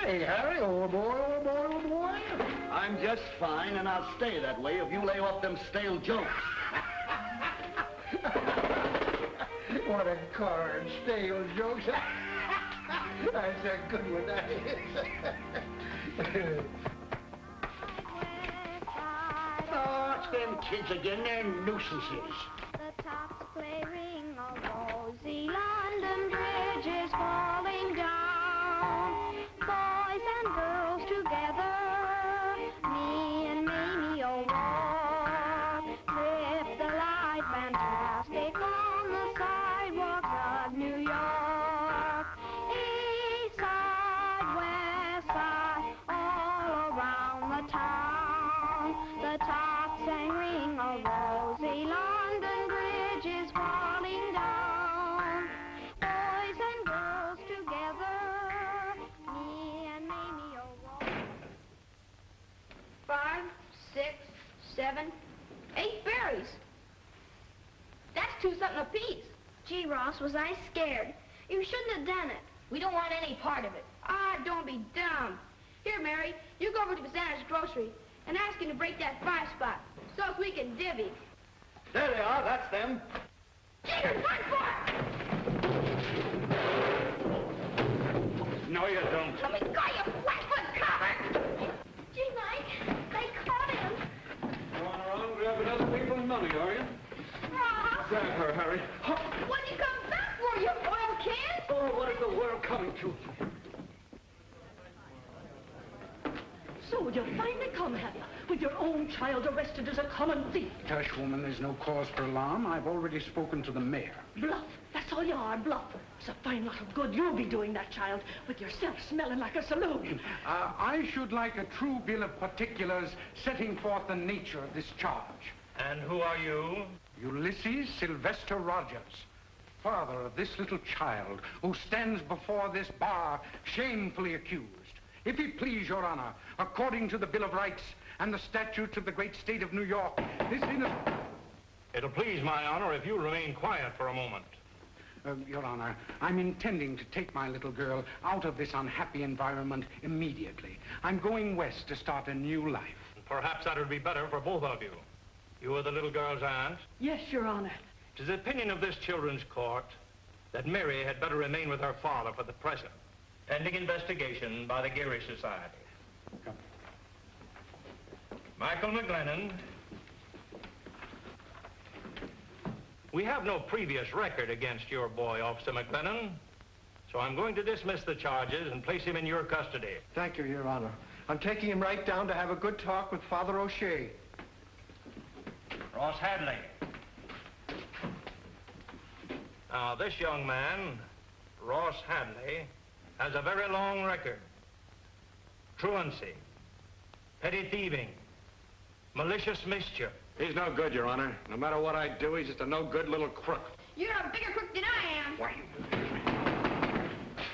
Hey, Harry, old boy, old boy, old boy. I'm just fine, and I'll stay that way if you lay off them stale jokes. What a card, stale jokes. That's a good one, that is. Oh, it's them kids again. They're nuisances. The tops flaring, a rosy London bridge is falling down. Boys and girls together, me and Mamie, oh, walk. With the light fantastic on the sidewalks of New York. East side, west side, all around the town. The tops sang ring, a rosy London bridge is falling down. Boys and girls together, me and Mamie, oh, walk. 5, 6, 7, 8 berries. That's 2 something apiece. Gee, Ross, was I scared? You shouldn't have done it. We don't want any part of it. Ah, don't be dumb. Here, Mary, you go over to Santa's grocery and ask him to break that 5 spot so as we can divvy. There they are. That's them. Jeepers, run for it! No, you don't. Let me go, you flatfoot cover! Gee, Mike, they caught him. Going around grabbing other people's money, are you? Ross, Grab her, Harry. what'd you come back for, you oil can? Oh, what is the world coming to? So you've finally come, have you? With your own child arrested as a common thief. Hush, woman, there's no cause for alarm. I've already spoken to the mayor. Bluff. That's all you are, bluff. It's a fine lot of good you'll be doing that child, with yourself smelling like a saloon. I should like a true bill of particulars setting forth the nature of this charge. And who are you? Ulysses Sylvester Rogers, father of this little child who stands before this bar shamefully accused. If it please, Your Honor, according to the Bill of Rights and the statutes of the great state of New York, this innocent... It'll please my honor if you remain quiet for a moment. Your Honor, I'm intending to take my little girl out of this unhappy environment immediately. I'm going west to start a new life. Perhaps that would be better for both of you. You are the little girl's aunt. Yes, Your Honor. It is the opinion of this children's court that Mary had better remain with her father for the present, pending investigation by the Geary Society. Come. Michael McGlennon. We have no previous record against your boy, Officer McGlennon, so I'm going to dismiss the charges and place him in your custody. Thank you, Your Honor. I'm taking him right down to have a good talk with Father O'Shea. Ross Hadley. Now, this young man, Ross Hadley, has a very long record. Truancy, petty thieving, malicious mischief. He's no good, Your Honor. No matter what I do, he's just a no-good little crook. You're a bigger crook than I am. Why?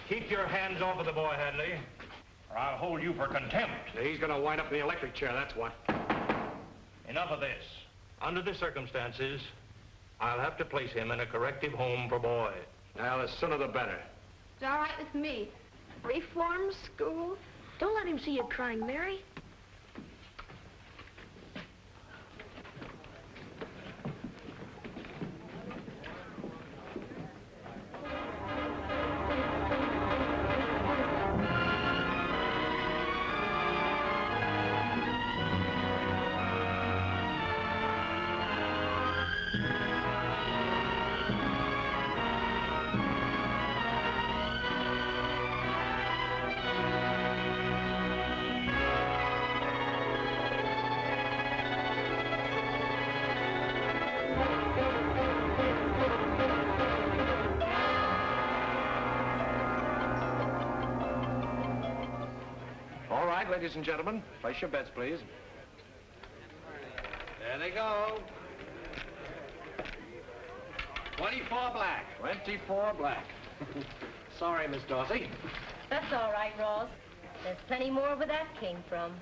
Keep your hands off of the boy, Hadley, or I'll hold you for contempt. He's gonna wind up in the electric chair, that's what. Enough of this. Under the circumstances, I'll have to place him in a corrective home for boys. Now, the sooner the better. It's all right with me. Reform school? Don't let him see you crying, Mary. Ladies and gentlemen, place your bets, please. There they go. 24 black. 24 black. Sorry, Miss Dorsey. That's all right, Ross. There's plenty more where that came from.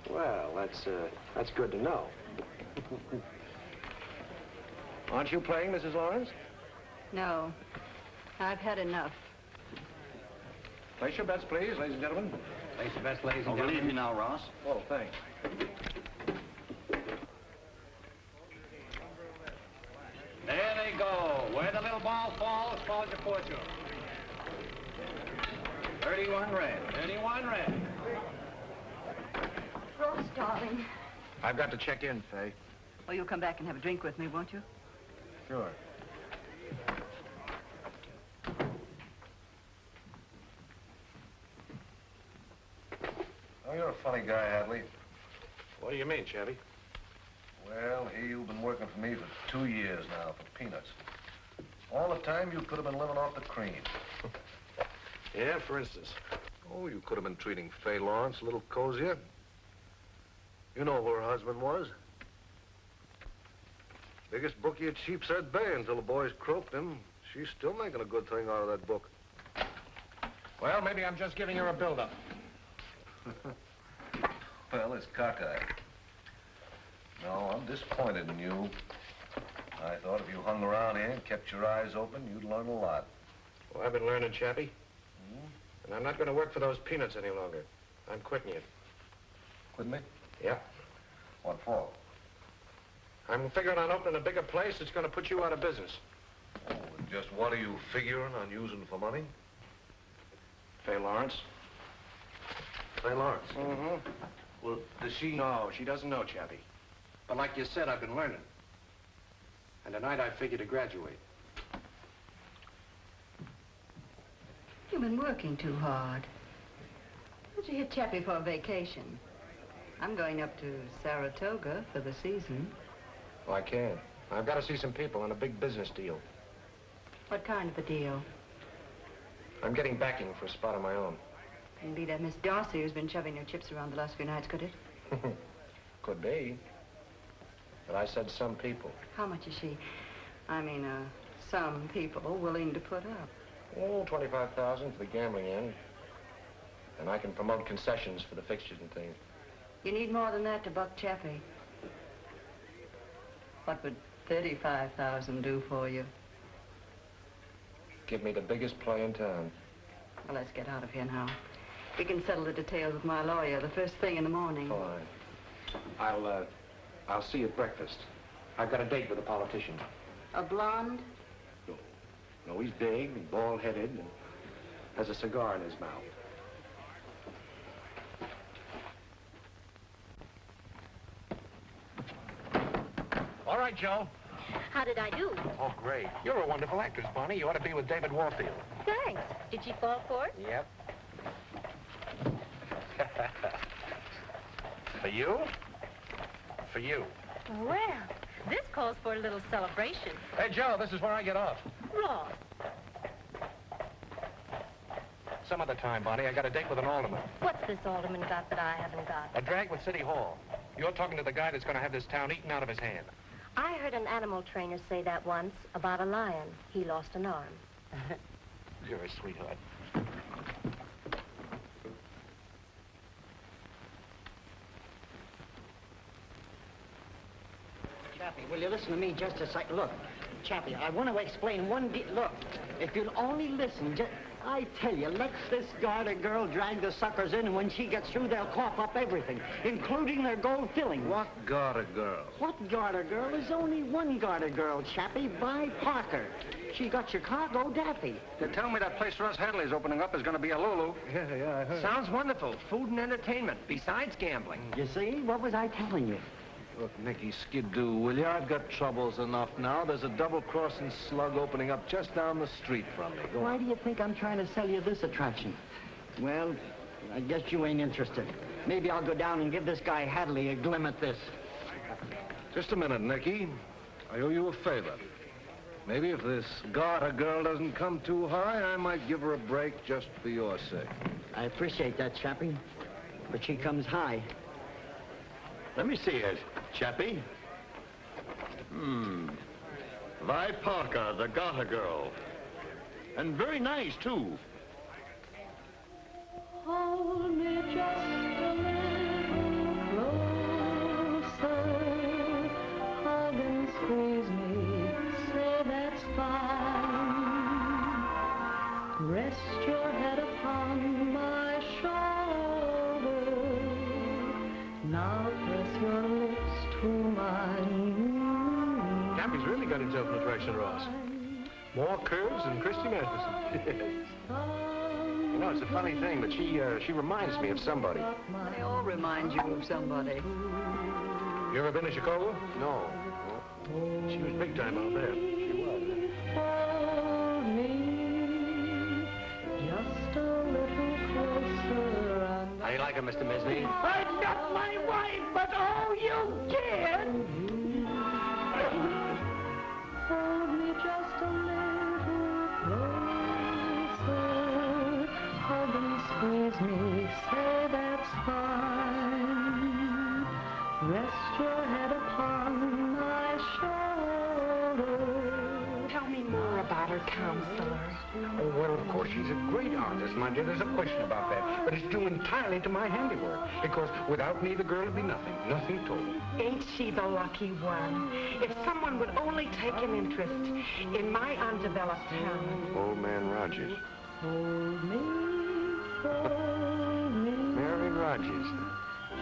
Well, that's good to know. Aren't you playing, Mrs. Lawrence? No. I've had enough. Place your bets, please, ladies and gentlemen. Place your bets, ladies and I'll gentlemen. relieve you now, Ross. Oh, thanks. There they go. Where the little ball falls your fortune. 31 red. 31 red. Ross, darling. I've got to check in, Faye. Oh, you'll come back and have a drink with me, won't you? Sure. Oh, you're a funny guy, Hadley. What do you mean, Chevy? Well, here you've been working for me for 2 years now for peanuts. All the time you could have been living off the cream. Yeah, for instance. Oh, you could have been treating Faye Lawrence a little cozier. You know who her husband was. Biggest bookie at Sheepshead Bay until the boys croaked him. She's still making a good thing out of that book. Well, maybe I'm just giving her a build-up. Well, it's cockeyed. No, I'm disappointed in you. I thought if you hung around here and kept your eyes open, you'd learn a lot. Well, I've been learning, Chappie. And I'm not going to work for those peanuts any longer. I'm quitting you. Quitting me? Yeah. What for? I'm figuring on opening a bigger place that's going to put you out of business. Oh, and just what are you figuring on using for money? Faye Lawrence. Faye Lawrence? Mm-hmm. Well, does she... No, she doesn't know, Chappie. But like you said, I've been learning. And tonight I figure to graduate. You've been working too hard. Why don't you hit Chappie for a vacation? I'm going up to Saratoga for the season. Oh, I can. I've got to see some people on a big business deal. What kind of a deal? I'm getting backing for a spot of my own. Couldn't be that Miss Darcy who's been shoving her chips around the last few nights, could it? Could be. But I said some people. How much is she? I mean, some people willing to put up. Oh, 25,000 for the gambling end. And I can promote concessions for the fixtures and things. You need more than that to buck Chappie. What would 35,000 do for you? Give me the biggest play in town. Well, let's get out of here now. We can settle the details with my lawyer the first thing in the morning. Fine. I'll see you at breakfast. I've got a date with a politician. A blonde? No, he's big and bald-headed and has a cigar in his mouth. All right, Joe. How did I do? Oh, great. You're a wonderful actress, Bonnie. You ought to be with David Warfield. Thanks. Did she fall for it? Yep. For you? For you. Well, this calls for a little celebration. Hey, Joe, this is where I get off. Ross. Some other time, Bonnie. I got a date with an alderman. What's this alderman got that I haven't got? A drag with City Hall. You're talking to the guy that's going to have this town eaten out of his hand. I heard an animal trainer say that once about a lion. He lost an arm. You're a sweetheart. Chappie, will you listen to me just a second? Look, Chappie, I want to explain one Look, if you'll only listen, I tell you, let this garter girl drag the suckers in, and when she gets through, they'll cough up everything, including their gold fillings. What garter girl? What garter girl? There's only one garter girl, Chappie, Vi Parker. She got Chicago Daffy. You tell me that place Ross Hadley's opening up is going to be a Lulu. Yeah, I heard. Sounds wonderful. Food and entertainment, besides gambling. You see? What was I telling you? Look, Nicky Skidoo, will you? I've got troubles enough now. There's a double-crossing slug opening up just down the street from me. Go Why on. do you think I'm trying to sell you this attraction? Well, I guess you ain't interested. Maybe I'll go down and give this guy Hadley a glim at this. Just a minute, Nicky. I owe you a favor. Maybe if this garter girl doesn't come too high, I might give her a break just for your sake. I appreciate that, Chappie. But she comes high. Let me see it, Chappie. Vi Parker, the garter girl. And very nice, too. Hold me just a little closer. Hug and squeeze me, say that's fine. Rest your head upon my shoulder. Now press your lips to mine. Cappy's really got himself an attraction, Ross. More curves than Christy Masterson. You know, it's a funny thing, but she reminds me of somebody. They all remind you of somebody. You ever been to Chicago? No. She was big time out there. She was. Just a little closer. How do you like her, Mr. Misney? I'm not my wife, but oh, you kid! Hold me just a little closer. Hug and squeeze me, say that's fine. Rest your head upon my shoulder. Tell me more about her, counselor. Oh, well, of course, she's a great artist, my dear. There's a question about that. But it's due entirely to my handiwork. Because without me, the girl would be nothing. Nothing total. Ain't she the lucky one? If someone would only take an interest in my undeveloped talent. Old man Rogers. Hold me, hold me. Mary Rogers.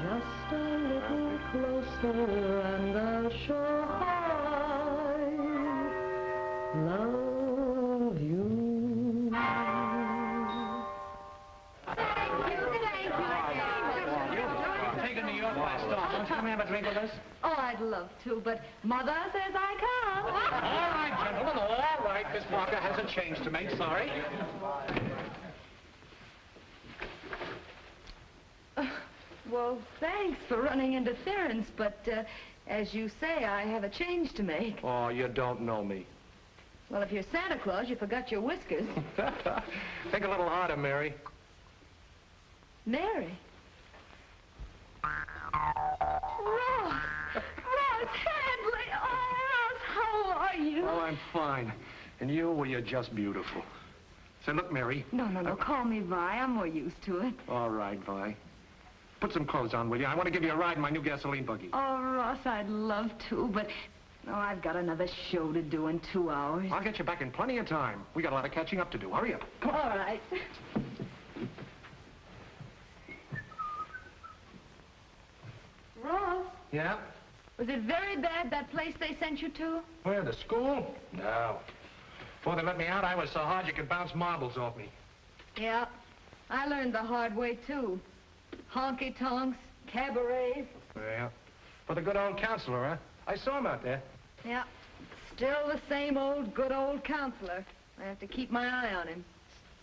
Just a little closer and I'll show I love you. Taking me off my stall. Don't you come have a drink with us? Oh, I'd love to, but Mother says I can't. All right, gentlemen, all right. Miss Parker has a change to make. Sorry. Well, thanks for running interference, but as you say, I have a change to make. Oh, you don't know me. Well, if you're Santa Claus, you forgot your whiskers. Think a little harder, Mary. Mary. Ross! Ross Hadley! Oh, Ross, how are you? Oh, I'm fine. And you, well, you're just beautiful. Say, look, Mary. No, call me Vi. I'm more used to it. All right, Vi. Put some clothes on, will you? I want to give you a ride in my new gasoline buggy. Oh, Ross, I'd love to, but... Oh, I've got another show to do in 2 hours. I'll get you back in plenty of time. We got a lot of catching up to do. Hurry up. Come on. All right. Ross, Yeah? was it very bad, that place they sent you to? Where, the school? No. Before they let me out, I was so hard you could bounce marbles off me. Yeah, I learned the hard way, too. Honky-tonks, cabarets. Yeah. For the good old counselor, huh? I saw him out there. Yeah, still the same old good old counselor. I have to keep my eye on him.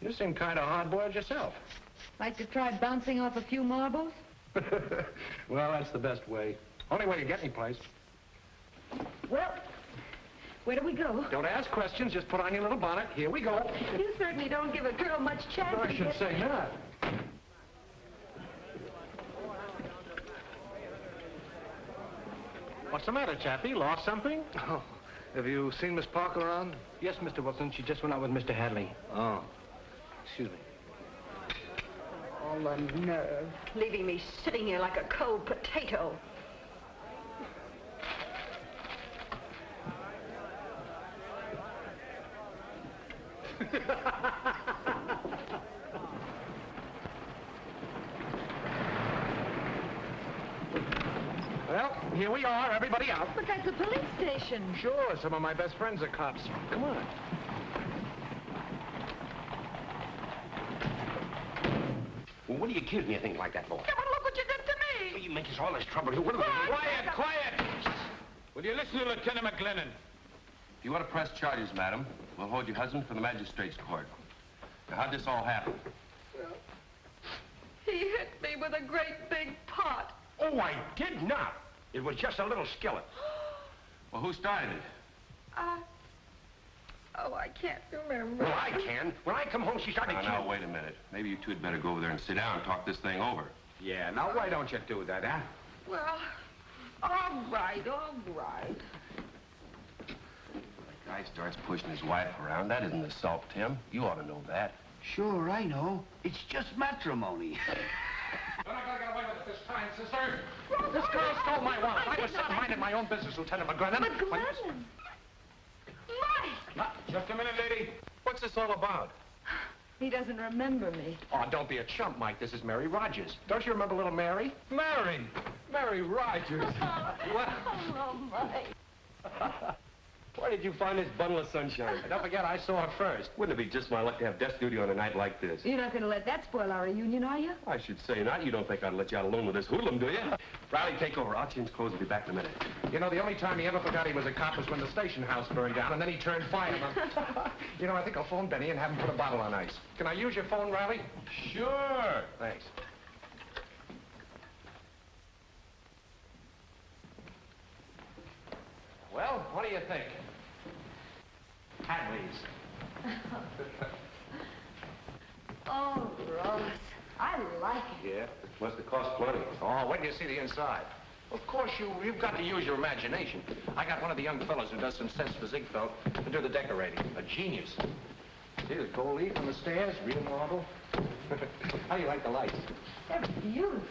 You seem kind of hard-boiled yourself. Like to try bouncing off a few marbles? Well, that's the best way. Only way to get any place. Well, where do we go? Don't ask questions. Just put on your little bonnet. Here we go. You certainly don't give a girl much chance I to should get... say not. What's the matter, Chappie? Lost something? Oh, have you seen Miss Parker around? Yes, Mr. Wilson. She just went out with Mr. Hadley. Oh, excuse me. All the nerve, leaving me sitting here like a cold potato. Well, here we are, everybody out. But that's a police station. Sure, some of my best friends are cops. Come on. Well, what are you accusing me of things like that for? Yeah, but look what you did to me! You make us all this trouble here. What are we... Quiet, quiet! Will you listen to Lieutenant McGlennon? If you want to press charges, madam, we'll hold your husband for the magistrate's court. Now, how'd this all happen? He hit me with a great big pot. Oh, I did not. It was just a little skillet. Well, who started it? Oh, I can't remember. Well, I can. When I come home, she started Now, wait a minute. Maybe you two had better go over there and sit down and talk this thing over. Yeah, now why don't you do that, huh? Well, all right, all right. The guy starts pushing his wife around. That isn't assault, Tim. You ought to know that. Sure, I know. It's just matrimony. You're not going to get away with it this time, sister. This girl stole my wallet. I was minding my own business, Lieutenant McGlennon. McGlennon! Mike! Just a minute, lady. What's this all about? He doesn't remember me. Oh, don't be a chump, Mike. This is Mary Rogers. Don't you remember little Mary? Mary! Mary Rogers! What? Oh, Mike. Where did you find this bundle of sunshine? Don't forget, I saw her first. Wouldn't it be just my luck to have desk duty on a night like this? You're not going to let that spoil our reunion, are you? I should say not. You don't think I'd let you out alone with this hoodlum, do you? Riley, take over. I'll change clothes and be back in a minute. You know, the only time he ever forgot he was a cop was when the station house burned down, and then he turned fireman. You know, I think I'll phone Benny and have him put a bottle on ice. Can I use your phone, Riley? Sure. Thanks. Well, what do you think? Hadley's. Oh, Ross, I like it. Yeah, it must have cost plenty. Oh, wait till you see the inside. Of course, you've got to use your imagination. I got one of the young fellows who does some sets for Ziegfeld to do the decorating. A genius. See the gold leaf on the stairs? Real marble. How do you like the lights? They're beautiful.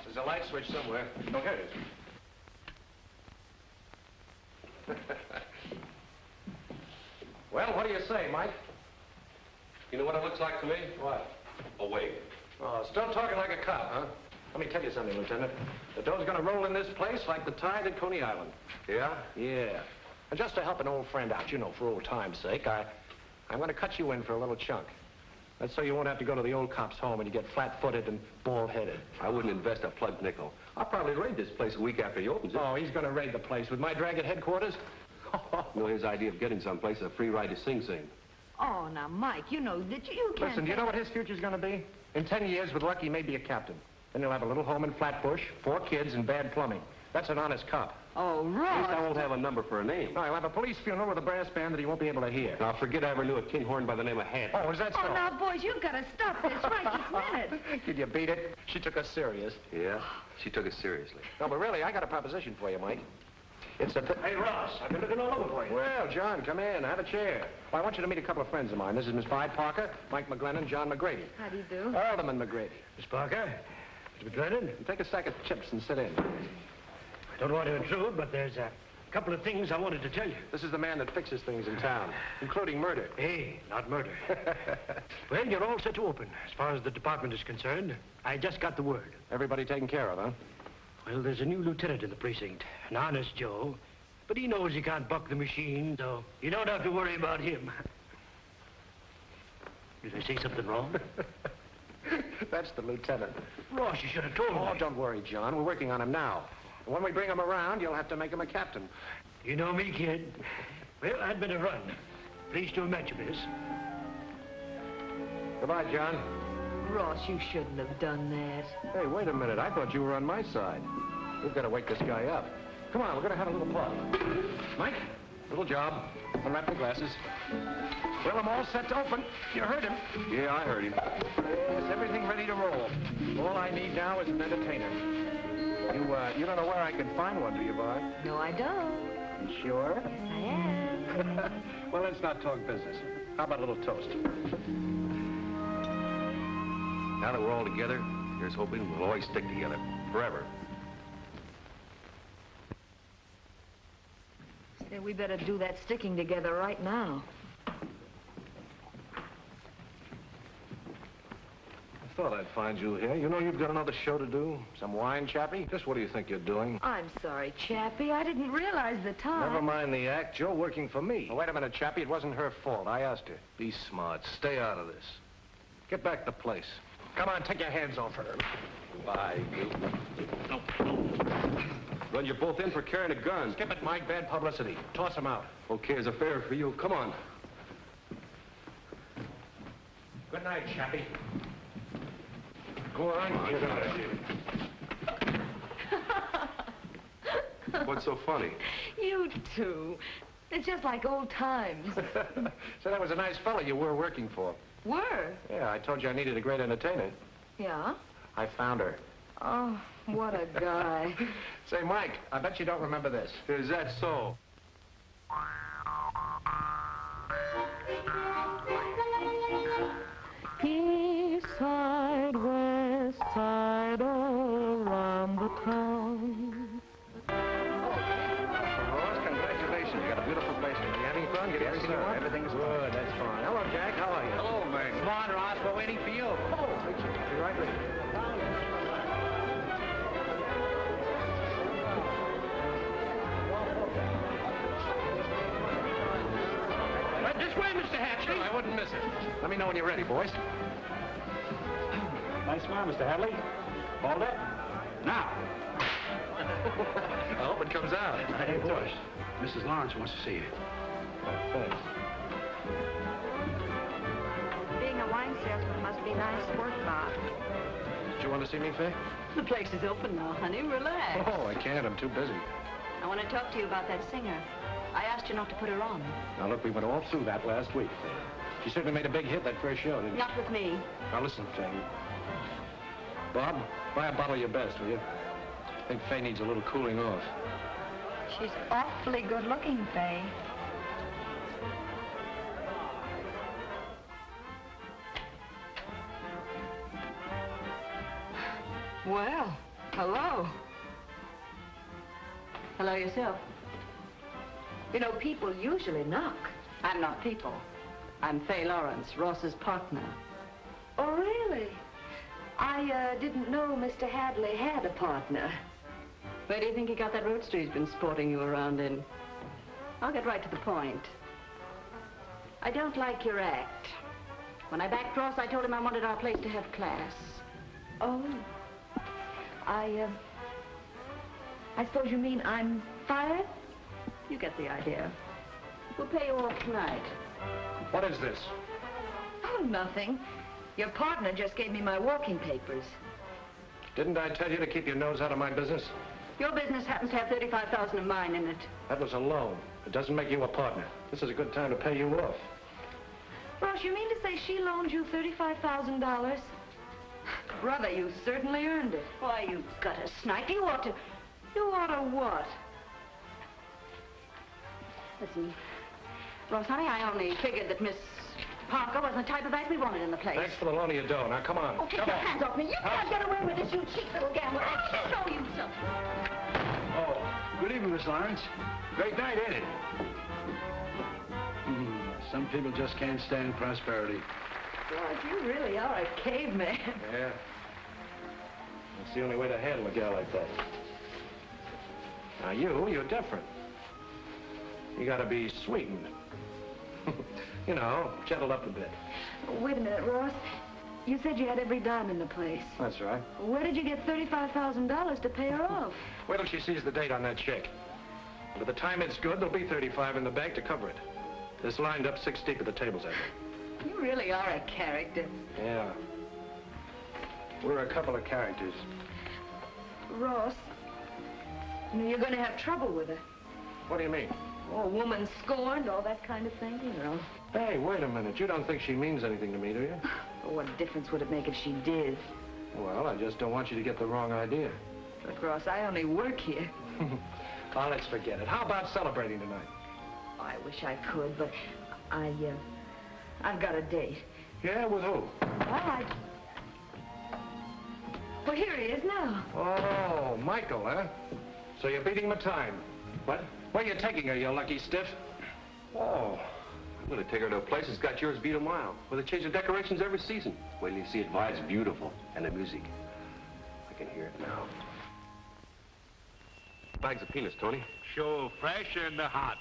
There's a light switch somewhere. Oh, here it is. Well, what do you say, Mike? You know what it looks like to me? What? A wig. Oh, still talking like a cop, huh? Let me tell you something, Lieutenant. The dough's gonna roll in this place like the tide at Coney Island. Yeah? Yeah. And just to help an old friend out, you know, for old time's sake, I'm gonna cut you in for a little chunk. That's so you won't have to go to the old cop's home and you get flat-footed and bald-headed. I wouldn't invest a plug nickel. I'll probably raid this place a week after he opens it. Oh, he's gonna raid the place with my drag at headquarters? You know, his idea of getting someplace is a free ride to Sing Sing. Oh, now, Mike, you know that you can't... Listen, do you know what his future's gonna be? In 10 years, with luck, he may be a captain. Then he'll have a little home in Flatbush, 4 kids, and bad plumbing. That's an honest cop. Oh, At least Ross. I won't have a number for a name. No, he'll have a police funeral with a brass band that he won't be able to hear. Now, forget I ever knew a kinghorn by the name of Hadley. Oh, is that so? Oh, now, boys, you've got to stop this right this minute. Did you beat it? She took us serious. Yeah? She took it seriously. No, but really, I got a proposition for you, Mike. It's a... Hey, Ross, I've been looking all over for you. Well, John, come in. Have a chair. Well, I want you to meet a couple of friends of mine. This is Miss Vi Parker, Mike McGlennon, John McGrady. How do you do? Alderman McGrady. Miss Parker, Mr. McGlennon. Take a stack of chips and sit in. I don't want to intrude, but there's a couple of things I wanted to tell you. This is the man that fixes things in town, including murder. Hey, not murder. Well, you're all set to open. As far as the department is concerned, I just got the word. Everybody taken care of, huh? Well, there's a new lieutenant in the precinct, an honest Joe. But he knows he can't buck the machine, so you don't have to worry about him. Did I say something wrong? That's the lieutenant. Ross, you should have told me. Oh, don't worry, John. We're working on him now. And when we bring him around, you'll have to make him a captain. You know me, kid. Well, I'd better run. Pleased to have met you, miss. Goodbye, John. Ross, you shouldn't have done that. Hey, wait a minute. I thought you were on my side. We've got to wake this guy up. Come on, we're going to have a little plug. Mike, little job. Unwrap the glasses. Well, I'm all set to open. You heard him. Yeah, I heard him. Yes, everything ready to roll. All I need now is an entertainer. You don't know where I can find one, do you, Vi? No, I don't. You sure? Yes, I am. Well, let's not talk business. How about a little toast? Now that we're all together, here's hoping we'll always stick together. Forever. Say, we better do that sticking together right now. I thought I'd find you here. You know you've got another show to do. Some wine, Chappie? Just what do you think you're doing? I'm sorry, Chappie. I didn't realize the time. Never mind the act. Joe working for me. Well, wait a minute, Chappie. It wasn't her fault. I asked her. Be smart. Stay out of this. Get back to place. Come on, take your hands off her. Bye, Run you both in for carrying a gun. Skip it, Mike. Bad publicity. Toss him out. Okay, as a favor for you. Come on. Good night, Chappie. Go on. Get out of here. What's so funny? You two. It's just like old times. So that was a nice fellow you were working for. Were? Yeah, I told you I needed a great entertainer. Yeah? I found her. Oh, what a guy. Say, Mike, I bet you don't remember this. Is that so? East side, west side, all around the town. Ross, congratulations. You got a beautiful wonderful place. You having fun? Getting everything you want? Everything's good. That's fine. Hello, Jack. How are you? Hello, Meg. Come on, Ross. We're waiting for you. Oh, be right with you. This way, Mr. Hatchley. I wouldn't miss it. Let me know when you're ready, boys. Nice smile, Mr. Hadley. Hold it. Now. I hope it comes out. Hey, boys. Mrs. Lawrence wants to see you. Oh, thanks. Being a wine salesman must be nice work, Bob. Did you want to see me, Faye? The place is open now, honey. Relax. Oh, I can't. I'm too busy. I want to talk to you about that singer. I asked you not to put her on. Now, look, we went all through that last week, Faye. She certainly made a big hit that first show, didn't she? Not with me. Now, listen, Faye. Bob, buy a bottle of your best, will you? I think Faye needs a little cooling off. She's awfully good-looking, Faye. Well, hello. Hello yourself. You know, people usually knock. I'm not people. I'm Faye Lawrence, Ross's partner. Oh, really? I didn't know Mr. Hadley had a partner. Where do you think he got that roadster he's been sporting you around in? I'll get right to the point. I don't like your act. When I backed Ross, I told him I wanted our place to have class. Oh. I suppose you mean I'm fired? You get the idea. We'll pay you off tonight. What is this? Oh, nothing. Your partner just gave me my walking papers. Didn't I tell you to keep your nose out of my business? Your business happens to have $35,000 of mine in it. That was a loan. It doesn't make you a partner. This is a good time to pay you off. Ross, you mean to say she loaned you $35,000? Brother, you certainly earned it. Why, you gutter snipe. You ought to what? Listen, Ross, honey, I only figured that Miss Parker wasn't the type of act we wanted in the place. Thanks for the loan of your dough. Now, come on. Oh, take your hands off me. You can't get away with this, you cheap little gambler. I'll show you something. Oh, good evening, Miss Lawrence. Great night, ain't it? Some people just can't stand prosperity. George, you really are a caveman. Yeah. That's the only way to handle a gal like that. Now, you're different. You gotta be sweetened. You know, gentled up a bit. Wait a minute, Ross. You said you had every dime in the place. That's right. Where did you get $35,000 to pay her off? Wait till she sees the date on that check. By the time it's good, there'll be 35 in the bank to cover it. It's lined up 6 deep at the tables, I think. You really are a character. Yeah. We're a couple of characters. Ross, you know, you're going to have trouble with her. What do you mean? Oh, woman scorned, all that kind of thing, you know. Hey, wait a minute. You don't think she means anything to me, do you? Oh, what difference would it make if she did? Well, I just don't want you to get the wrong idea. But, Ross, I only work here. Oh, let's forget it. How about celebrating tonight? Oh, I wish I could, but I've got a date. Yeah, with who? Well, here he is now. Oh, Michael, huh? So you're beating the time. What? Where are you taking her, you lucky stiff? Oh. I'm going to take her to a place that's got yours beat a mile, where they change the decorations every season. Wait till you see it. It's beautiful. And the music. I can hear it now. Bags of peanuts, Tony. Sure, fresh and hot.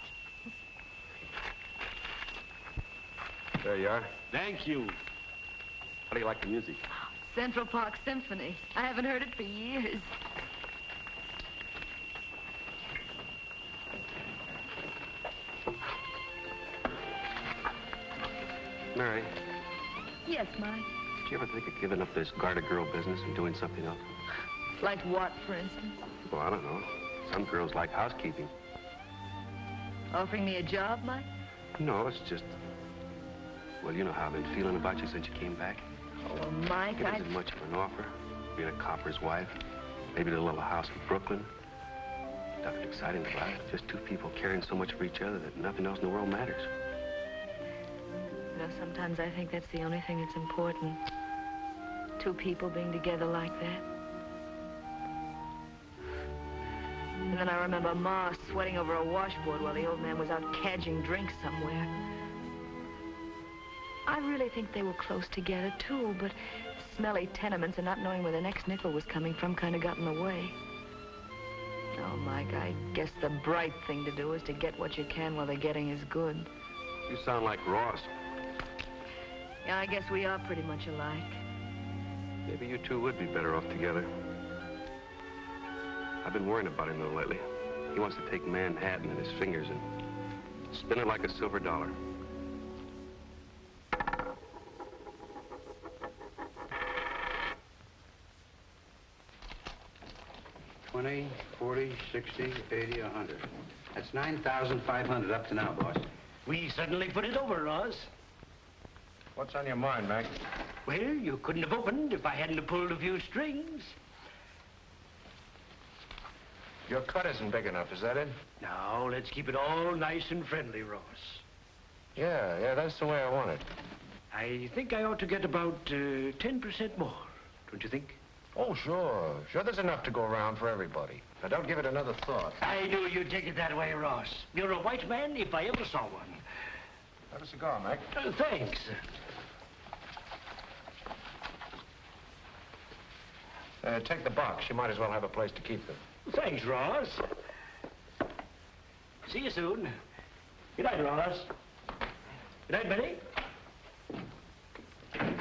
There you are. Thank you. How do you like the music? Central Park Symphony. I haven't heard it for years. Mary, Yes, Mike. did you ever think of giving up this garter girl business and doing something else? Like what, for instance? Well, I don't know. Some girls like housekeeping. Offering me a job, Mike? No, it's just... Well, you know how I've been feeling about you since you came back. Oh, Mike, It isn't much of an offer. Being a copper's wife. Maybe a little house in Brooklyn. Nothing exciting about it. Just two people caring so much for each other that nothing else in the world matters. You know, sometimes I think that's the only thing that's important. Two people being together like that. And then I remember Ma sweating over a washboard while the old man was out cadging drinks somewhere. I really think they were close together, too, but smelly tenements and not knowing where the next nickel was coming from kind of got in the way. Oh, Mike, I guess the bright thing to do is to get what you can while the getting is good. You sound like Ross. Yeah, I guess we are pretty much alike. Maybe you two would be better off together. I've been worrying about him, though, lately. He wants to take Manhattan in his fingers and spin it like a silver dollar. 20, 40, 60, 80, 100. That's 9,500 up to now, boss. We suddenly put it over, Ross. What's on your mind, Mac? Well, you couldn't have opened if I hadn't have pulled a few strings. Your cut isn't big enough, is that it? Now, let's keep it all nice and friendly, Ross. Yeah, that's the way I want it. I think I ought to get about 10% more, don't you think? Oh, sure. Sure, there's enough to go around for everybody. Now, don't give it another thought. I knew you'd take it that way, Ross. You're a white man if I ever saw one. Have a cigar, Mac. Thanks. Take the box. You might as well have a place to keep them. Thanks, Ross. See you soon. Good night, Ross. Good night, Benny.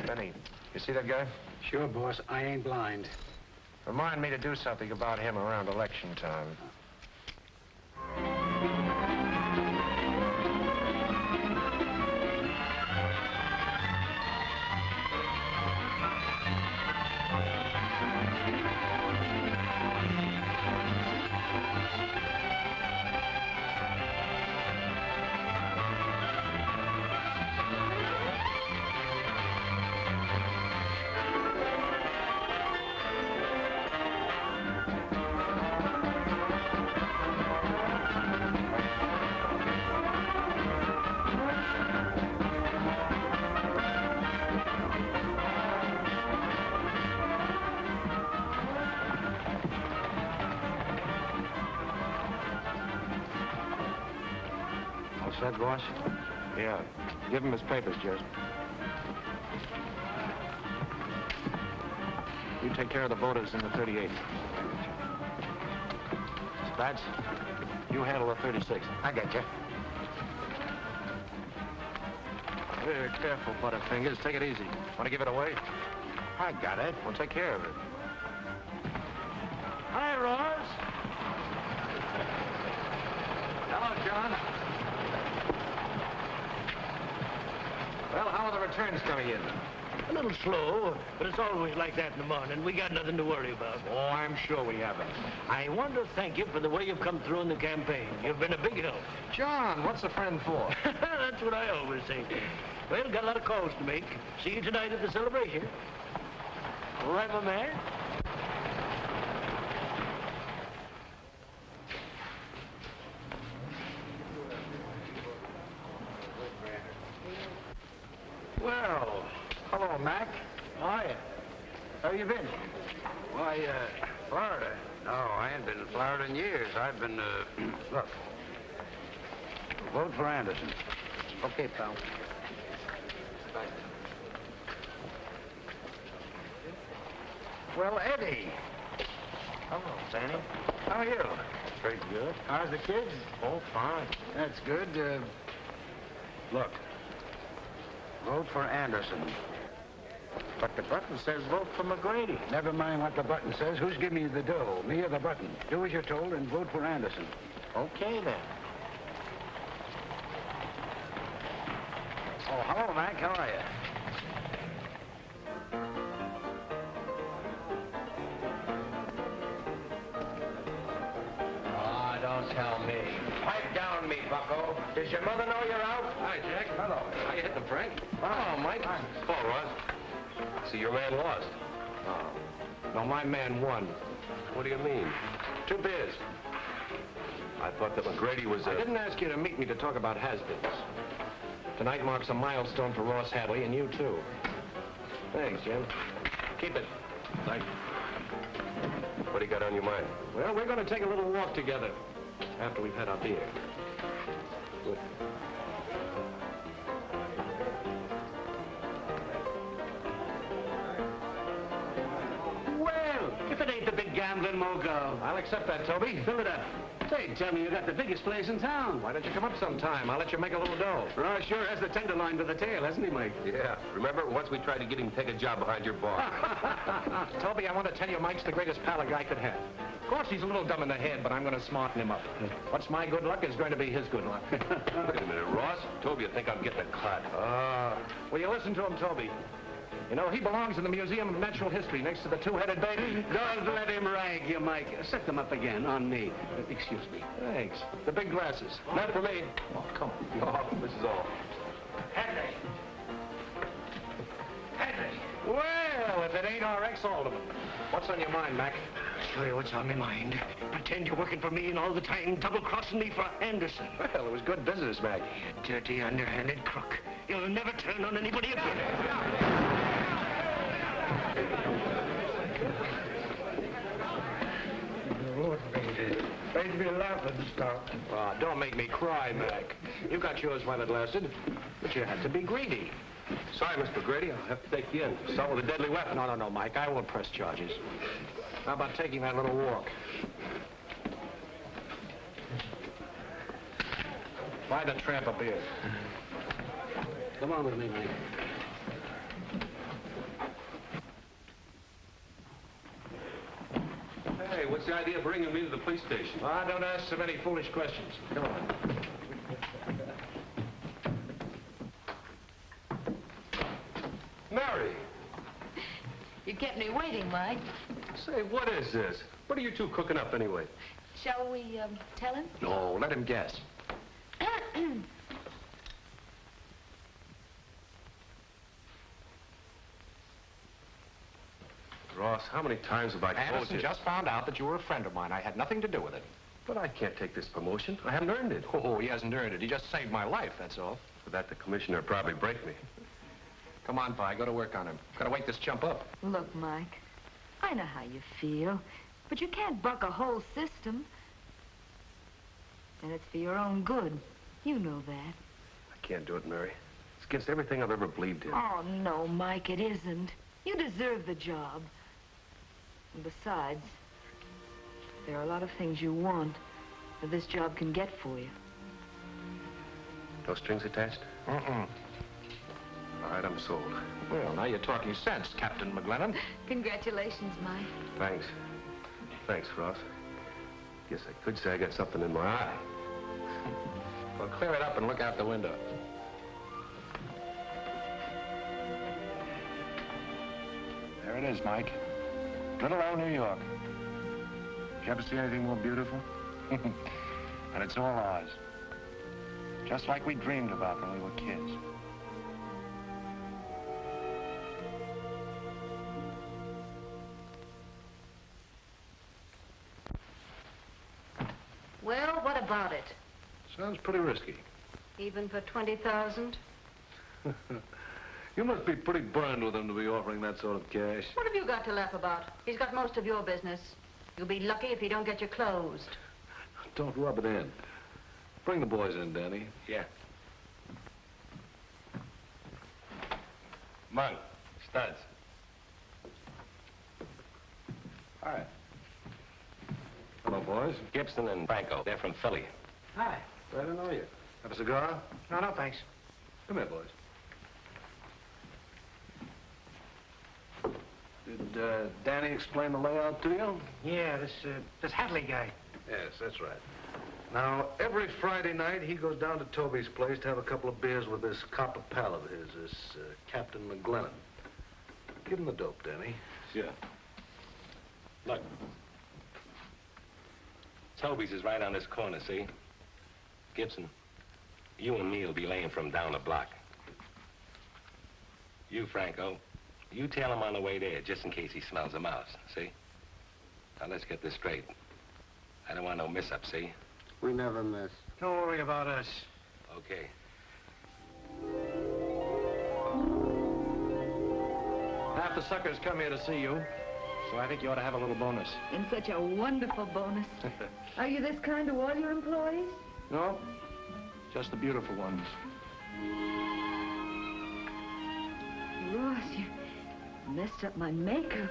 Benny, you see that guy? Sure, boss. I ain't blind. Remind me to do something about him around election time. Set, boss? Yeah. Give him his papers, Jez. You take care of the voters in the 38. Spats, you handle the 36. I got you. Very careful, Butterfingers. Take it easy. Want to give it away? I got it. Well, take care of it. Hi, Ross. Hello, John. Well, how are the returns coming in? A little slow, but it's always like that in the morning. We got nothing to worry about. Oh, I'm sure we haven't. I want to thank you for the way you've come through in the campaign. You've been a big help. John, what's a friend for? That's what I always say. Well, got a lot of calls to make. See you tonight at the celebration. All right, my man? Well, hello, Mac. Hiya. How you been? Why, Florida. No, I ain't been in Florida in years. I've been, look. Vote for Anderson. Okay, pal. Well, Eddie. Hello, Sandy. How are you? Pretty good. How's the kids? Oh, fine. That's good. Look. Vote for Anderson. But the button says vote for McGrady. Never mind what the button says. Who's giving you the dough? Me or the button? Do as you're told and vote for Anderson. Okay, then. Oh, hello, Mac. How are you? Ah, don't tell me. Pipe down me, bucko. Does your mother know you're out? Hi, Jack. Hello. How you hitting, Frank? Oh, Mike. Oh, Ross. See, your man lost. Oh. No, my man won. What do you mean? 2 beers. I thought that McGrady was I didn't ask you to meet me to talk about has-beens. Tonight marks a milestone for Ross Hadley, and you, too. Thanks, Jim. Keep it. Thank you. What do you got on your mind? Well, we're going to take a little walk together after we've had our beer. Good. Well, if it ain't the big gambling mogul. I'll accept that, Toby. Fill it up. Say, tell me you got the biggest place in town. Why don't you come up sometime? I'll let you make a little dough. Ross sure has the tenderloin to the tail, hasn't he, Mike? Yeah. Remember, once we tried to get him to take a job behind your bar. Toby, I want to tell you Mike's the greatest pal a guy could have. Of course, he's a little dumb in the head, but I'm going to smarten him up. What's my good luck is going to be his good luck. Wait a minute, Ross. Toby, you think I'm getting a cut? Will you listen to him, Toby? You know, he belongs in the Museum of Natural History next to the two-headed baby. Don't let him rag you, Mike. Set them up again on me. Excuse me. Thanks. The big glasses. Not for me. Oh, come on. Oh, this is all. Hadley. Hadley. Well, if it ain't our ex-alderman. What's on your mind, Mac? Show you what's on my mind. Pretend you're working for me and all the time double-crossing me for Anderson. Well, it was good business, Mac. You dirty, underhanded crook. You'll never turn on anybody again. Lord, made me laugh and stop. Oh, don't make me cry, Mac. You got yours while it lasted, but you had to be greedy. Sorry, Mr. Grady. I'll have to take you in. Assault with a deadly weapon. No, Mike. I won't press charges. How about taking that little walk? Buy the tramp a beer. Come on with me, Mike. Hey, what's the idea of bringing me to the police station? Don't ask so many foolish questions. Come on. Mary! You kept me waiting, Mike. Say, what is this? What are you two cooking up anyway? Shall we, tell him? No, let him guess. Ross, how many times have I told Anderson you? just found out that you were a friend of mine. I had nothing to do with it. But I can't take this promotion. I haven't earned it. Oh, he hasn't earned it. He just saved my life, that's all. For that, the commissioner would probably break me. Come on, Vi, go to work on him. Gotta wake this chump up. Look, Mike, I know how you feel, but you can't buck a whole system. And it's for your own good. You know that. I can't do it, Mary. It's against everything I've ever believed in. Oh, no, Mike, it isn't. You deserve the job. And besides, there are a lot of things you want that this job can get for you. No strings attached? Mm-mm. All right, I'm sold. Well, now you're talking sense, Captain McGlennon. Congratulations, Mike. Thanks. Thanks, Ross. Guess I could say I got something in my eye. Well, clear it up and look out the window. There it is, Mike. Little old New York. Did you ever see anything more beautiful? And it's all ours. Just like we dreamed about when we were kids. Well, what about it? Sounds pretty risky. Even for 20,000? You must be pretty burned with him to be offering that sort of cash. What have you got to laugh about? He's got most of your business. You'll be lucky if you don't get you closed. Don't rub it in. Bring the boys in, Danny. Yeah. Monk, studs. Hi. Hello, boys. Gibson and Franco. They're from Philly. Hi. Glad to know you. Have a cigar? No, thanks. Come here, boys. Did Danny explain the layout to you? Yeah, this Hadley guy. Yes, that's right. Now, every Friday night, he goes down to Toby's place to have a couple of beers with this copper pal of his, this Captain McGlennon. Give him the dope, Danny. Sure. Look. Toby's is right on this corner, see? Gibson, you and me will be laying from down the block. You, Franco, you tail him on the way there, just in case he smells a mouse, see? Now, let's get this straight. I don't want no mess-up, see? We never miss. Don't worry about us. Okay. Half the suckers come here to see you. So I think you ought to have a little bonus. And such a wonderful bonus. Are you this kind to all your employees? No, just the beautiful ones. Ross, you messed up my makeup.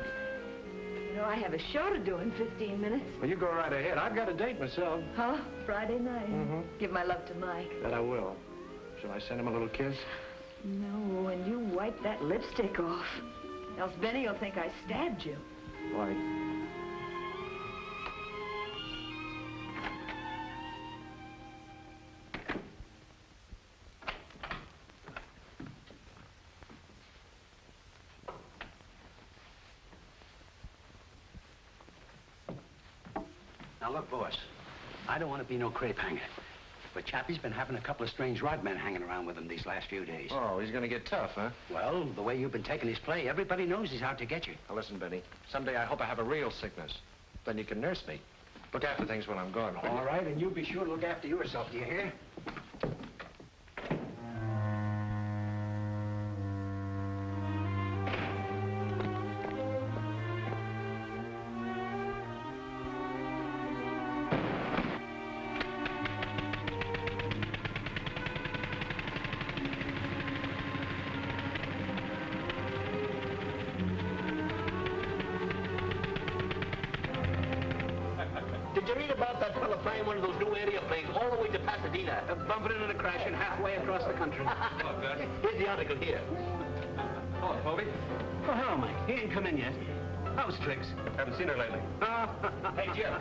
You know, I have a show to do in 15 minutes. Well, you go right ahead. I've got a date myself. Huh? Friday night. Mm-hmm. Give my love to Mike. That I will. Shall I send him a little kiss? No, and you wipe that lipstick off. Else Benny will think I stabbed you. Why? Now, look, boss, I don't want to be no crepe hanger, but Chappie's been having a couple of strange rod men hanging around with him these last few days. Oh, he's gonna get tough, huh? Well, the way you've been taking his play, everybody knows he's out to get you. Now, listen, Benny. Someday I hope I have a real sickness. Then you can nurse me. Look after things when I'm gone. All right, and you be sure to look after yourself, do you hear? Did you read about that fella flying one of those new airplanes all the way to Pasadena? Bumping into the crashing halfway across the country. Oh, good. Here's the article here. Oh, Toby. Oh, hello, Mike. He ain't come in yet. How's Trix? Haven't seen her lately. Hey, Jim.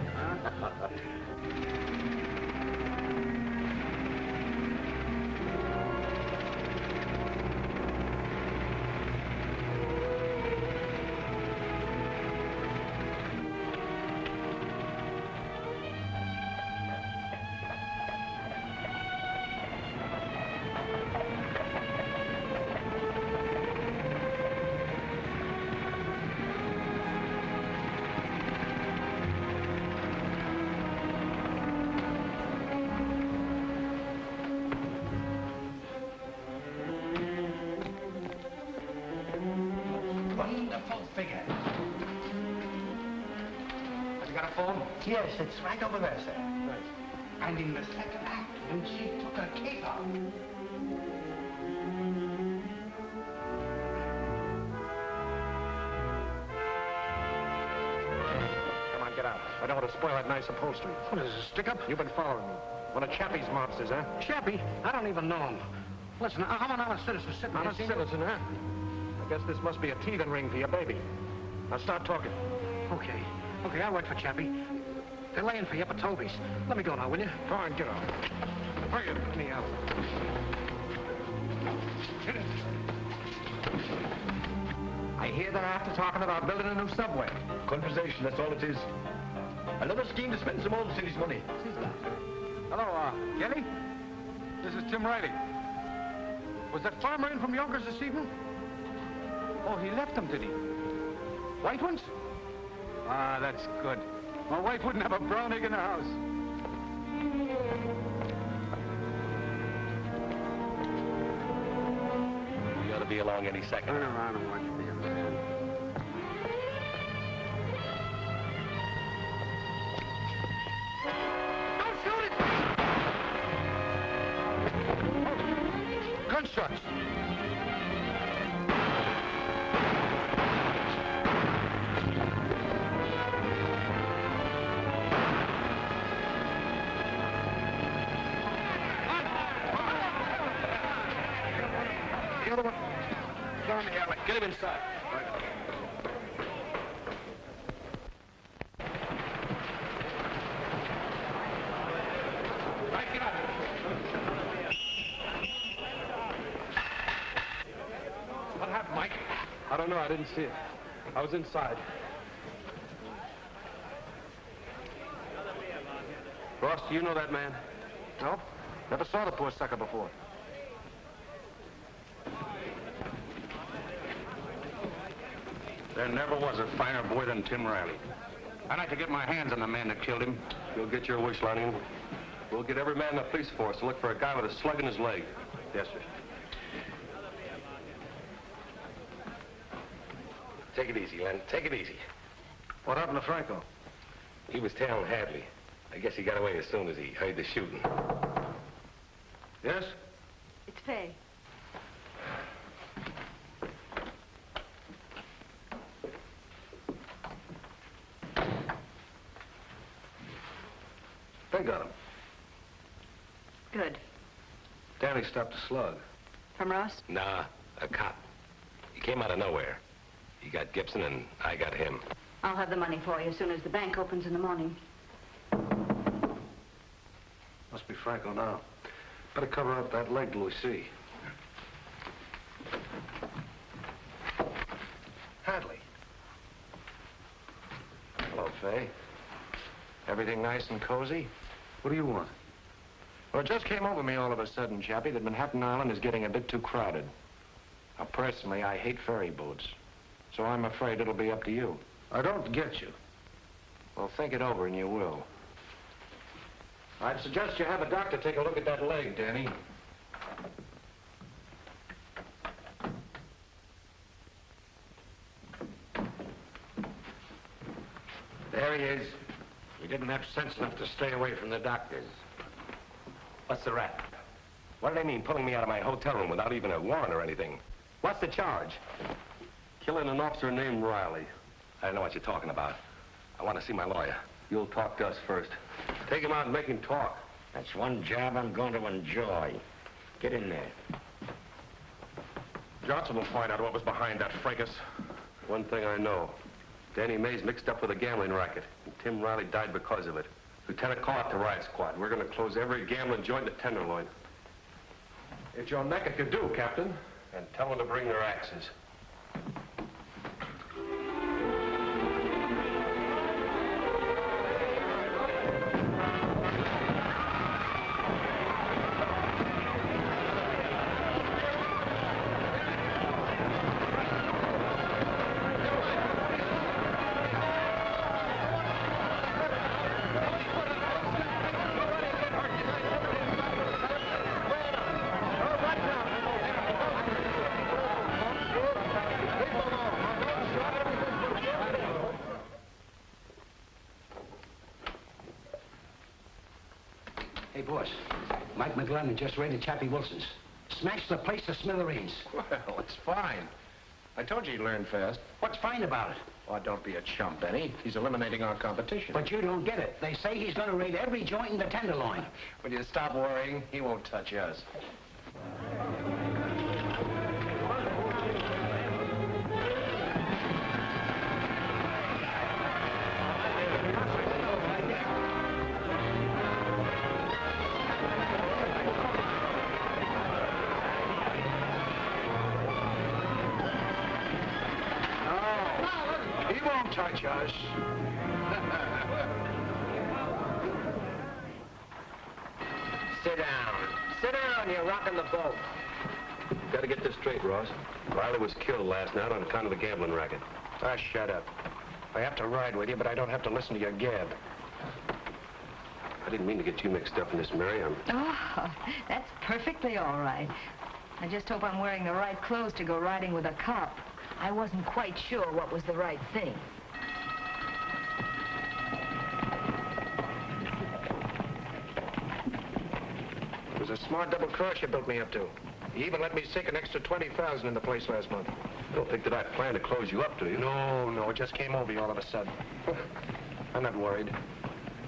Wonderful figure. Have you got a phone? Yes, it's right over there, sir. Right. And in the second act, when she took her cape off. Come on, get out. I don't want to spoil that nice upholstery. What is this, stick-up? You've been following me. One of Chappie's monsters, huh? Chappie? I don't even know him. Listen, I'm an honest citizen sitting Honest here. citizen, huh? I guess this must be a teething ring for your baby. Now start talking. Okay. Okay, I'll wait for Chappie. They're laying for you up at Toby's. Let me go now, will you? Go on, get on. Bring it. Me out. I hear they're after talking about building a new subway. Conversation, that's all it is. Another scheme to spend some old city's money. Hello, Kelly? This is Tim Riley. Was that farmer in from Yonkers this evening? Oh, he left them, did he? White ones? Ah, that's good. My wife wouldn't have a brown egg in her house. We ought to be along any second. Turn around and watch me, man. Don't shoot it! Gunshots! The other one down the alley. Get him inside. Right, get out. What happened, Mike? I don't know. I didn't see it. I was inside. Ross, do you know that man? No. Never saw the poor sucker before. There never was a finer boy than Tim Riley. I'd like to get my hands on the man that killed him. You'll get your wish, Lonnie. We'll get every man in the police force to look for a guy with a slug in his leg. Yes, sir. Take it easy, Len. Take it easy. What happened to Franco? He was tailing Hadley. I guess he got away as soon as he heard the shooting. Yes? It's Faye. They got him. Good. Danny stopped a slug. From Ross? Nah, a cop. He came out of nowhere. He got Gibson and I got him. I'll have the money for you as soon as the bank opens in the morning. Must be Franco now. Better cover up that leg till we see. Hadley. Hello, Faye. Everything nice and cozy? What do you want? Well, it just came over me all of a sudden, Chappie, that Manhattan Island is getting a bit too crowded. Now, personally, I hate ferry boats. So I'm afraid it'll be up to you. I don't get you. Well, think it over and you will. I'd suggest you have a doctor take a look at that leg, Danny. There he is. He didn't have sense enough to stay away from the doctors. What's the rap? What do they mean, pulling me out of my hotel room without even a warrant or anything? What's the charge? Killing an officer named Riley. I don't know what you're talking about. I want to see my lawyer. You'll talk to us first. Take him out and make him talk. That's one job I'm going to enjoy. Get in there. Johnson will find out what was behind that fracas. One thing I know. Danny Mays mixed up with a gambling racket, and Tim Riley died because of it. Lieutenant, call out the riot squad. We're going to close every gambling joint in the Tenderloin. It's your neck it could do, Captain. And tell them to bring their axes. Hey, boss. Mike McGlennon just raided Chappie Wilson's. Smashed the place to smithereens. Well, it's fine. I told you he'd learn fast. What's fine about it? Oh, don't be a chump, Benny. He's eliminating our competition. But you don't get it. They say he's going to raid every joint in the Tenderloin. Will you stop worrying? He won't touch us. Touch us. Sit down. Sit down. You're rocking the boat. Got to get this straight, Ross. Riley was killed last night on account of the gambling racket. Ah, shut up. I have to ride with you, but I don't have to listen to your gab. I didn't mean to get you mixed up in this, Mary. Oh, that's perfectly all right. I just hope I'm wearing the right clothes to go riding with a cop. I wasn't quite sure what was the right thing. It was a smart double cross you built me up to. You even let me sink an extra $20,000 in the place last month. I don't think that I planned to close you up, do you? No, it just came over you all of a sudden. I'm not worried.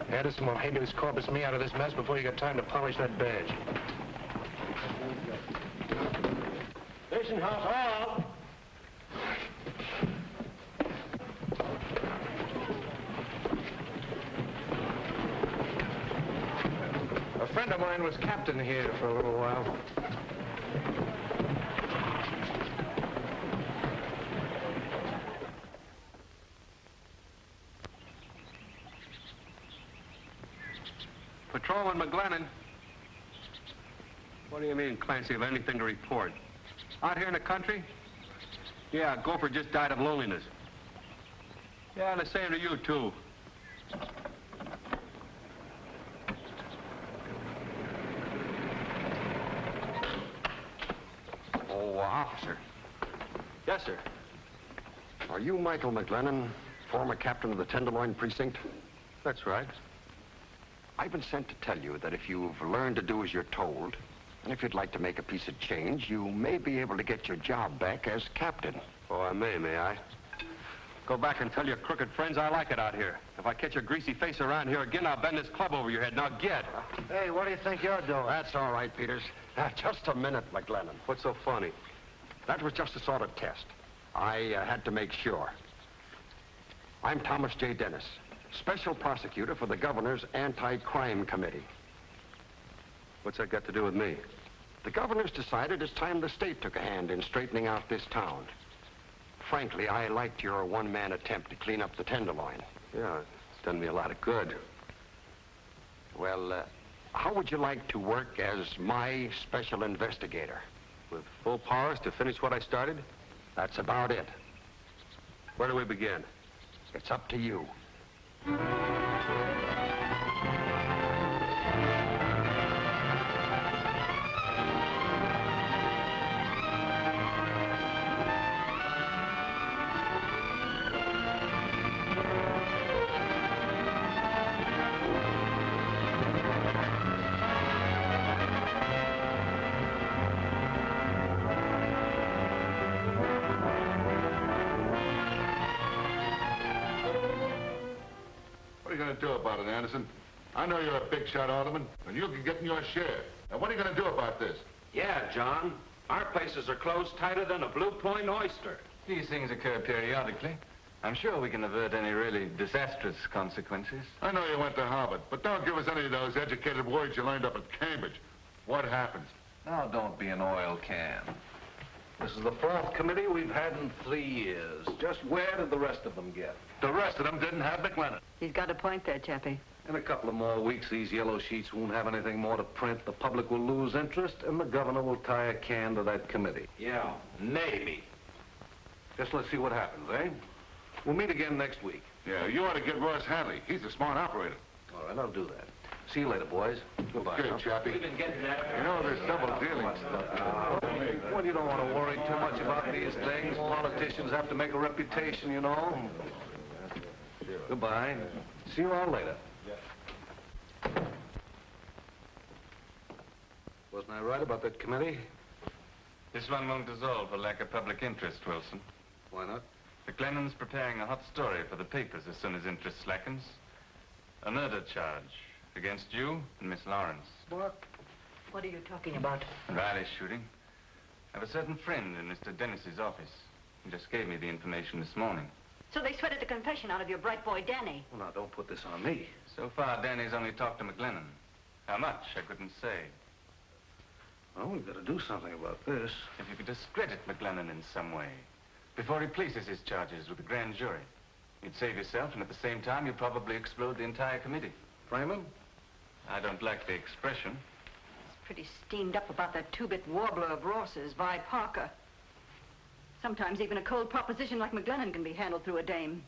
Anderson will habeas corpus me out of this mess before you get time to polish that badge. Station house all. A friend of mine was captain here for a little while. Patrolman McGlennon. What do you mean, Clancy, have anything to report? Out here in the country? Yeah, Gopher just died of loneliness. Yeah, the same to you, too. Oh, officer. Yes, sir. Are you Michael McGlennon? Former captain of the Tenderloin Precinct? That's right. I've been sent to tell you that if you've learned to do as you're told, and if you'd like to make a piece of change, you may be able to get your job back as captain. Oh, I may I? Go back and tell your crooked friends I like it out here. If I catch your greasy face around here again, I'll bend this club over your head. Now get. Hey, what do you think you're doing? That's all right, Peters. Just a minute, McGlennon. What's so funny? That was just a sort of test. I had to make sure. I'm Thomas J. Dennis, Special Prosecutor for the Governor's Anti-Crime Committee. What's that got to do with me? The governor's decided it's time the state took a hand in straightening out this town. Frankly, I liked your one-man attempt to clean up the Tenderloin. Yeah, it's done me a lot of good. Well, how would you like to work as my special investigator? With full powers to finish what I started? That's about it. Where do we begin? It's up to you. What are you going to do about it, Anderson? I know you're a big shot alderman, and you can get in your share. Now, what are you going to do about this? Yeah, John. Our places are closed tighter than a Blue Point oyster. These things occur periodically. I'm sure we can avert any really disastrous consequences. I know you went to Harvard, but don't give us any of those educated words you learned up at Cambridge. What happens? Now, don't be an oil can. This is the 4th committee we've had in 3 years. Just where did the rest of them get? The rest of them didn't have McGlennon. He's got a point there, Chappie. In a couple of more weeks, these yellow sheets won't have anything more to print. The public will lose interest, and the governor will tie a can to that committee. Yeah, maybe. Just let's see what happens, eh? We'll meet again next week. Yeah, you ought to get Ross Hadley. He's a smart operator. All right, I'll do that. See you later, boys. Goodbye. Good, Chappie. We've been getting that. You know, there's double dealing stuff. Well, you don't want to worry too much about these things. Politicians have to make a reputation, you know. Goodbye. See you all later. Wasn't I right about that committee? This one won't dissolve for lack of public interest, Wilson. Why not? McGlennon's preparing a hot story for the papers as soon as interest slackens. A murder charge against you and Miss Lawrence. What? What are you talking about? Riley's shooting. I have a certain friend in Mr. Dennis's office. He just gave me the information this morning. So they sweated the confession out of your bright boy, Danny. Well, now, don't put this on me. So far, Danny's only talked to McGlennon. How much, I couldn't say. Well, we've got to do something about this. If you could discredit McGlennon in some way, before he places his charges with the grand jury, you'd save yourself, and at the same time, you'd probably explode the entire committee. Frame him? I don't like the expression. He's pretty steamed up about that two-bit warbler of Ross's, Vi Parker. Sometimes even a cold proposition like McGlennon can be handled through a dame.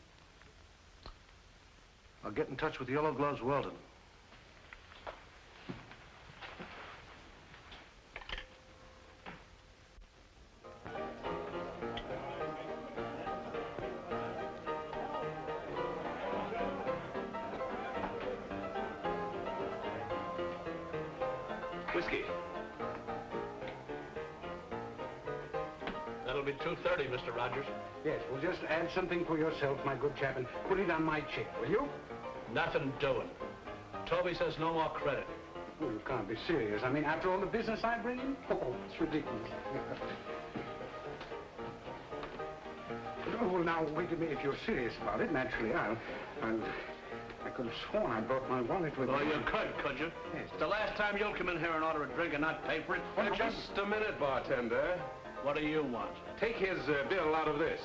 I'll get in touch with Yellow Gloves Weldon. Whiskey. That'll be $2.30, Mr. Rogers. Yes, well, just add something for yourself, my good chap, and put it on my check, will you? Nothing doing. Toby says no more credit. Well, you can't be serious. I mean, after all the business I bring in? Oh, it's ridiculous. Oh, well, now, wait a minute. If you're serious about it, naturally, I could have sworn I brought my wallet with me. Oh, you could you? Yes. It's the last time you'll come in here and order a drink and not pay for it. Well, just a minute, bartender. What do you want? Take his bill out of this.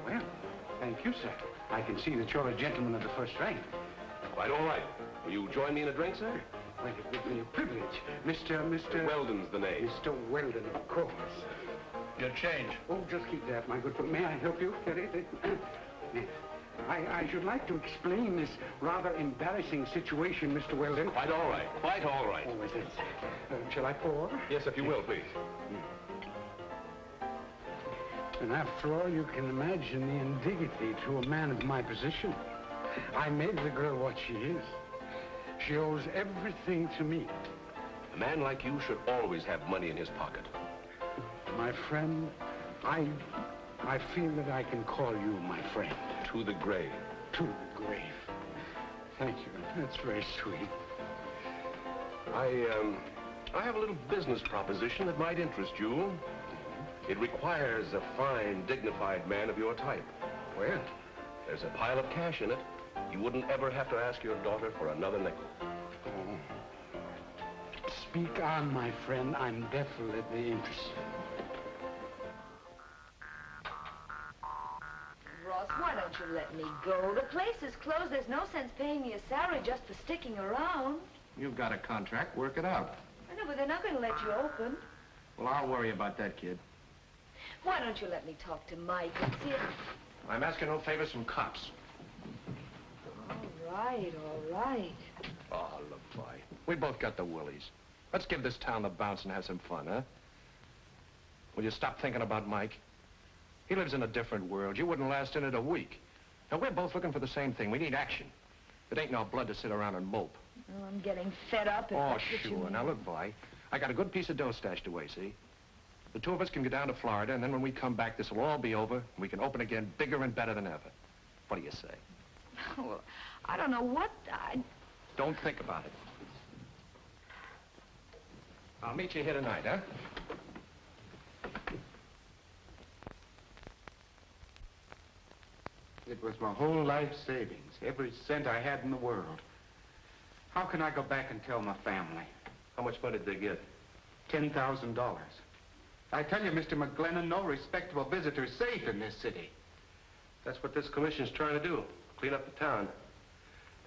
Well, thank you, sir. I can see that you're a gentleman of the first rank. Quite all right. Will you join me in a drink, sir? Well, it would be a privilege. Mr. Weldon's the name. Mr. Weldon, of course. Your change. Oh, just keep that, my good friend. May I help you carry it? Yes. I should like to explain this rather embarrassing situation, Mr. Weldon. Quite all right. Quite all right. Oh, is it? Shall I pour? Yes, if you will, please. And after all, you can imagine the indignity to a man of my position. I made the girl what she is. She owes everything to me. A man like you should always have money in his pocket. My friend, I feel that I can call you my friend. To the grave. To the grave. Thank you. That's very sweet. I have a little business proposition that might interest you. It requires a fine, dignified man of your type. Well? There's a pile of cash in it. You wouldn't ever have to ask your daughter for another nickel. Oh. Speak on, my friend. I'm definitely interested. Ross, why don't you let me go? The place is closed. There's no sense paying me a salary just for sticking around. You've got a contract. Work it out. I know, but they're not going to let you open. Well, I'll worry about that, kid. Why don't you let me talk to Mike and see if... I'm asking no favors from cops. All right, all right. Oh, look, boy. We both got the willies. Let's give this town the bounce and have some fun, huh? Will you stop thinking about Mike? He lives in a different world. You wouldn't last in it a week. Now, we're both looking for the same thing. We need action. It ain't no blood to sit around and mope. Well, I'm getting fed up. Oh, sure. Now, look, boy. I got a good piece of dough stashed away, see? The two of us can go down to Florida, and then when we come back, this will all be over, and we can open again bigger and better than ever. What do you say? Well, I don't know what Don't think about it. I'll meet you here tonight, huh? It was my whole life savings, every cent I had in the world. How can I go back and tell my family? How much money did they get? $10,000. I tell you, Mr. McGlennon, no respectable visitor is safe in this city. That's what this commission's trying to do, clean up the town.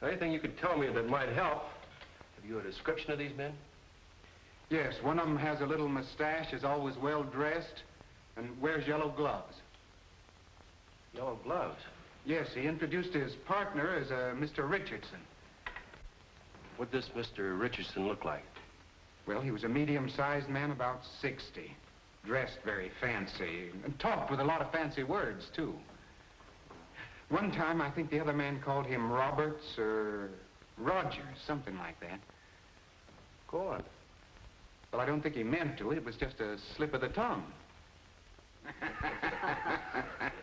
Now, anything you could tell me that might help? Have you a description of these men? Yes, one of them has a little mustache, is always well-dressed, and wears yellow gloves. Yellow gloves? Yes, he introduced his partner as Mr. Richardson. What'd this Mr. Richardson look like? Well, he was a medium-sized man, about 60. Dressed very fancy, and talked with a lot of fancy words, too. One time, I think the other man called him Roberts or Rogers, something like that. Go on. Well, I don't think he meant to. It was just a slip of the tongue.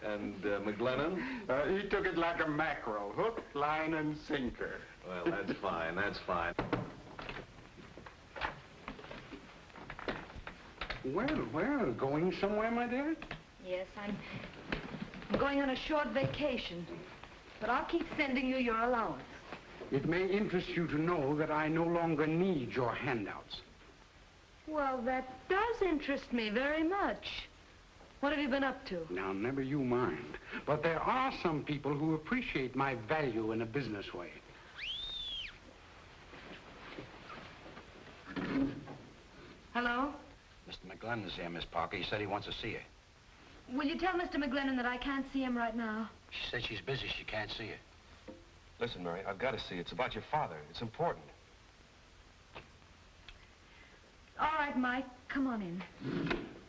And McGlennon? He took it like a mackerel, hook, line, and sinker. Well, that's fine, that's fine. Well, going somewhere, my dear? Yes, I'm going on a short vacation. But I'll keep sending you your allowance. It may interest you to know that I no longer need your handouts. Well, that does interest me very much. What have you been up to? Now, never you mind. But there are some people who appreciate my value in a business way. Hello? Mr. McGlennon's here, Miss Parker. He said he wants to see you. Will you tell Mr. McGlennon that I can't see him right now? She said she's busy. She can't see you. Listen, Mary, I've got to see. It's about your father. It's important. All right, Mike. Come on in.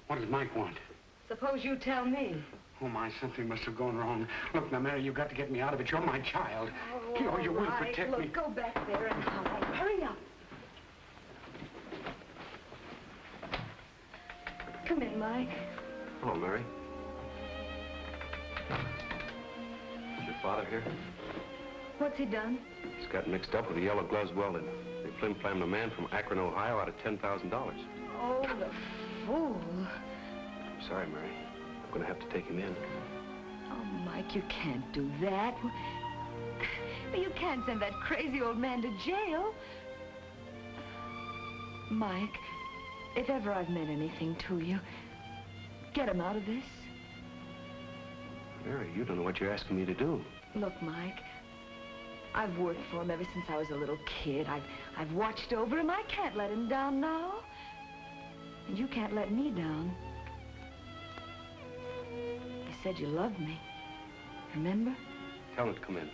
What does Mike want? Suppose you tell me. Oh, my, something must have gone wrong. Look, now, Mary, you've got to get me out of it. You're my child. Oh, you will protect Look, me. go back there and hide. Hurry up. Come in, Mike. Hello, Mary. Is your father here? What's he done? He's got mixed up with the yellow gloves welded. They flim-flammed a man from Akron, Ohio out of $10,000. Oh, the fool. I'm sorry, Mary. I'm going to have to take him in. Oh, Mike, you can't do that. You can't send that crazy old man to jail. Mike, if ever I've meant anything to you, get him out of this. Mary, you don't know what you're asking me to do. Look, Mike, I've worked for him ever since I was a little kid. I've watched over him. I can't let him down now. And you can't let me down. You said you loved me. Remember? Tell him to come in.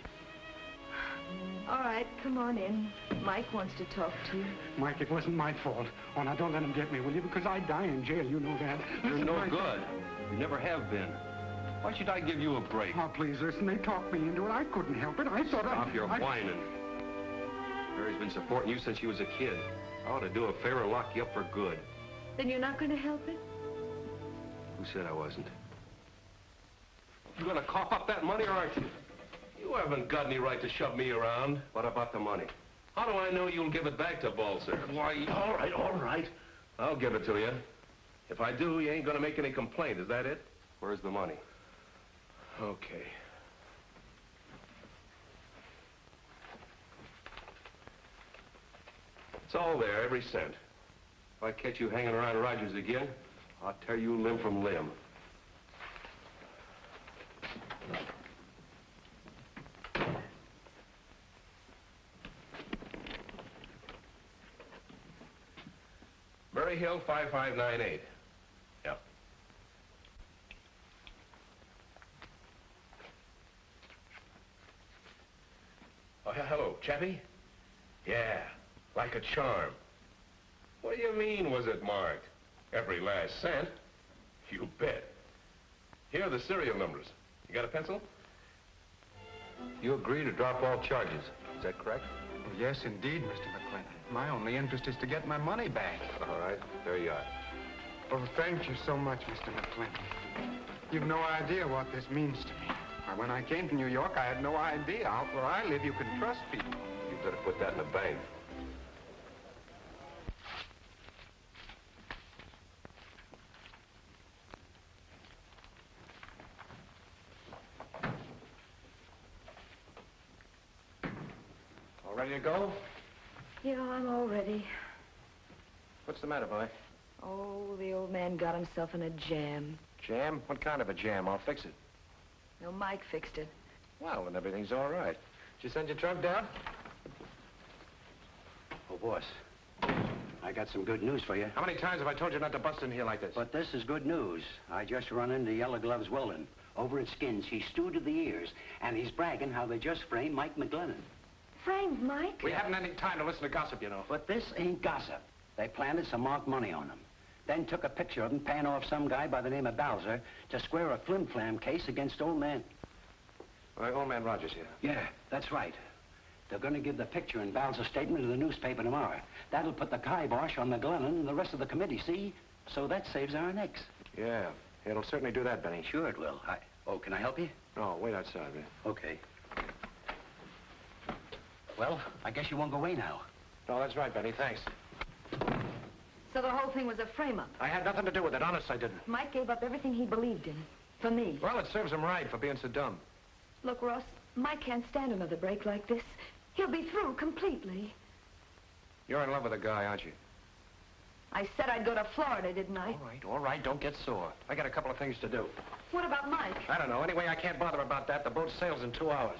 All right, come on in. Mike wants to talk to you. Mike, it wasn't my fault. Oh, now don't let him get me, will you? Because I'd die in jail, you know that. You're Listen, no Mike. good. You never have been. Why should I give you a break? Oh, please, listen, they talked me into it. I couldn't help it. I thought Stop your whining. Mary's been supporting you since she was a kid. I ought to do a favor and lock you up for good. Then you're not going to help it? Who said I wasn't? You gonna cough up that money, or aren't you? You haven't got any right to shove me around. What about the money? How do I know you'll give it back to Balser? Why, all right. I'll give it to you. If I do, you ain't gonna make any complaint, is that it? Where's the money? Okay. It's all there, every cent. If I catch you hanging around Rogers again, I'll tear you limb from limb. Murray Hill, 5598. Yep. Oh, hello, Chappie? Yeah, like a charm. What do you mean, was it marked? Every last cent? You bet. Here are the serial numbers. You got a pencil? You agree to drop all charges. Is that correct? Oh, yes, indeed, Mr. McGlennon. My only interest is to get my money back. All right, there you are. Oh, thank you so much, Mr. McGlennon. You've no idea what this means to me. When I came to New York, I had no idea. Out where I live, you can trust people. You better put that in the bank. All ready to go? Yeah, I'm all ready. What's the matter, boy? Oh, the old man got himself in a jam. Jam? What kind of a jam? I'll fix it. No, Mike fixed it. Well, then everything's all right. Did you send your trunk down? Oh, boss, I got some good news for you. How many times have I told you not to bust in here like this? But this is good news. I just run into Yellow Gloves Weldon. Over at Skins, he's stewed to the ears, and he's bragging how they just framed Mike McGlennon. Framed Mike? We haven't any time to listen to gossip, you know. But this ain't gossip. They planted some marked money on him. Then took a picture of him paying off some guy by the name of Balser to square a flim-flam case against old man. Old man Rogers here. Yeah, that's right. They're going to give the picture and Balser's statement to the newspaper tomorrow. That'll put the kibosh on McGlennon and the rest of the committee, see? So that saves our necks. Yeah, it'll certainly do that, Benny. Sure it will. Oh, can I help you? No, wait outside, man. Okay. Well, I guess you won't go away now. No, that's right, Benny. Thanks. So the whole thing was a frame-up. I had nothing to do with it. Honest, I didn't. Mike gave up everything he believed in. For me. Well, it serves him right for being so dumb. Look, Ross, Mike can't stand another break like this. He'll be through completely. You're in love with a guy, aren't you? I said I'd go to Florida, didn't I? All right. Don't get sore. I got a couple of things to do. What about Mike? I don't know. Anyway, I can't bother about that. The boat sails in 2 hours.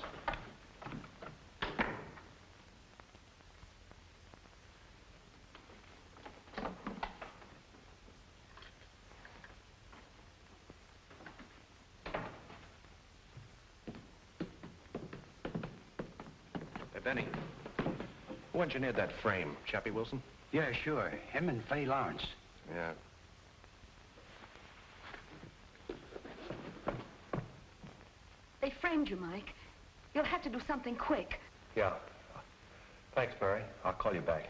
Benny, who engineered that frame? Chappie Wilson? Yeah, sure. Him and Fay Lawrence. Yeah. They framed you, Mike. You'll have to do something quick. Yeah. Thanks, Mary. I'll call you back.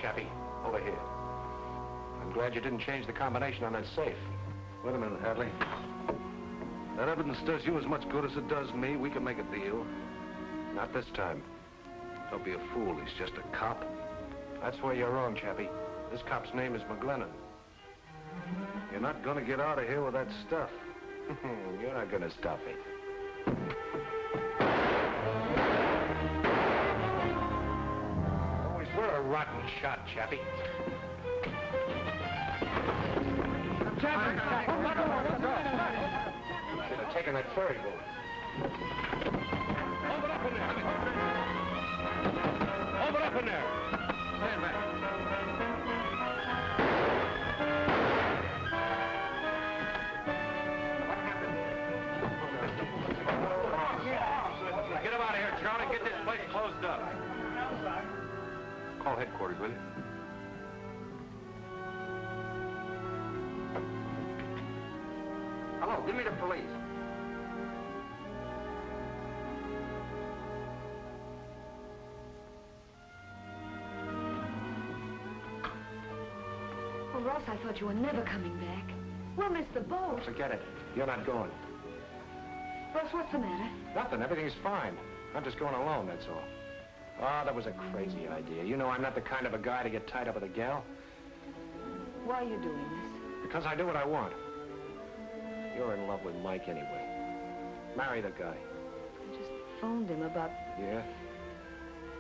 Chappie, over here. I'm glad you didn't change the combination on that safe. Wait a minute, Hadley. That evidence does you as much good as it does me. We can make a deal. Not this time. Don't be a fool. He's just a cop. That's where you're wrong, Chappie. This cop's name is McGlennon. You're not gonna get out of here with that stuff. You're not gonna stop me. rotten shot, Chappie. Should have taken that ferry boat. Hold it up in there. Hold it up in there. Stand back. Get him out of here, Charlie. Get this place closed up. Call headquarters, will you? Hello, give me the police. Oh, Ross, I thought you were never coming back. We'll miss the boat. Forget it. You're not going. Ross, what's the matter? Nothing. Everything's fine. I'm just going alone, that's all. Oh, that was a crazy idea. You know I'm not the kind of a guy to get tied up with a gal. Why are you doing this? Because I do what I want. You're in love with Mike anyway. Marry the guy. I just phoned him about... Yeah?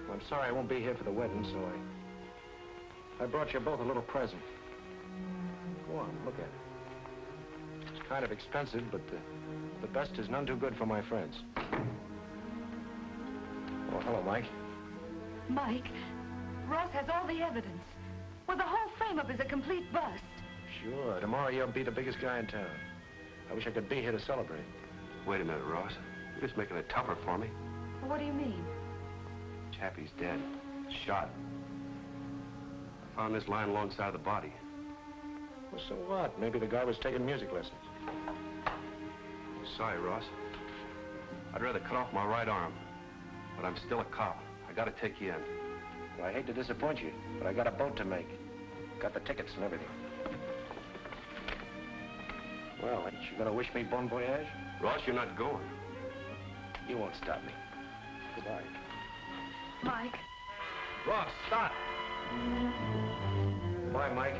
Well, I'm sorry I won't be here for the wedding, so I brought you both a little present. Go on, look at it. It's kind of expensive, but the best is none too good for my friends. Oh, hello, Mike. Mike, Ross has all the evidence. Well, the whole frame-up is a complete bust. Sure. Tomorrow you'll be the biggest guy in town. I wish I could be here to celebrate. Wait a minute, Ross. You're just making it tougher for me. What do you mean? Chappie's dead. Shot. I found this lying alongside the body. Well, so what? Maybe the guy was taking music lessons. Sorry, Ross. I'd rather cut off my right arm. But I'm still a cop. I gotta take you in. Well, I hate to disappoint you, but I got a boat to make. Got the tickets and everything. Well, ain't you gonna wish me bon voyage? Ross, you're not going. You won't stop me. Goodbye. Mike. Ross, stop! Bye, Mike.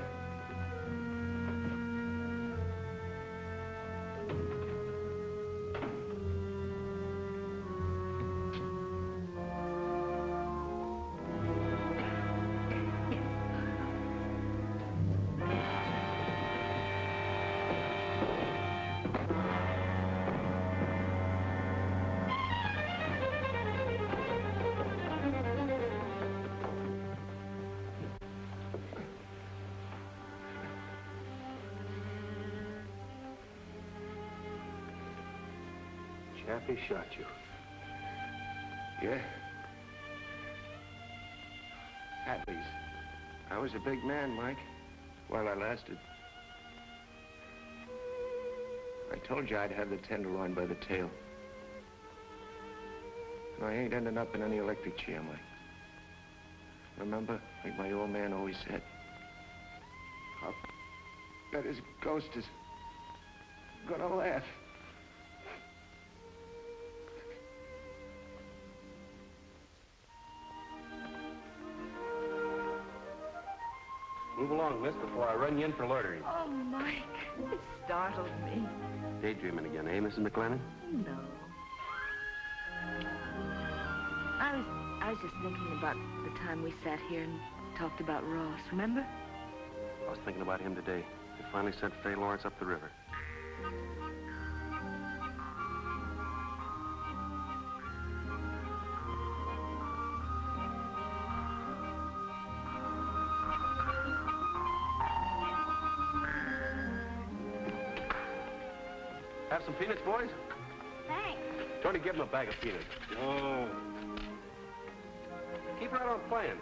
Chappie shot you. Yeah? Hadley's. I was a big man, Mike, while I lasted. I told you I'd have the tenderloin by the tail. And I ain't ending up in any electric chair, Mike. Remember, like my old man always said, I'll bet his ghost is gonna laugh. Move along, miss, before I run you in for loitering. Oh, Mike, it startled me. Daydreaming again, eh, Mrs. McGlennon? No. I was just thinking about the time we sat here and talked about Ross, remember? I was thinking about him today. They finally sent Fay Lawrence up the river. Have some peanuts, boys? Thanks. Tony, give him a bag of peanuts. Oh. Keep right on playing.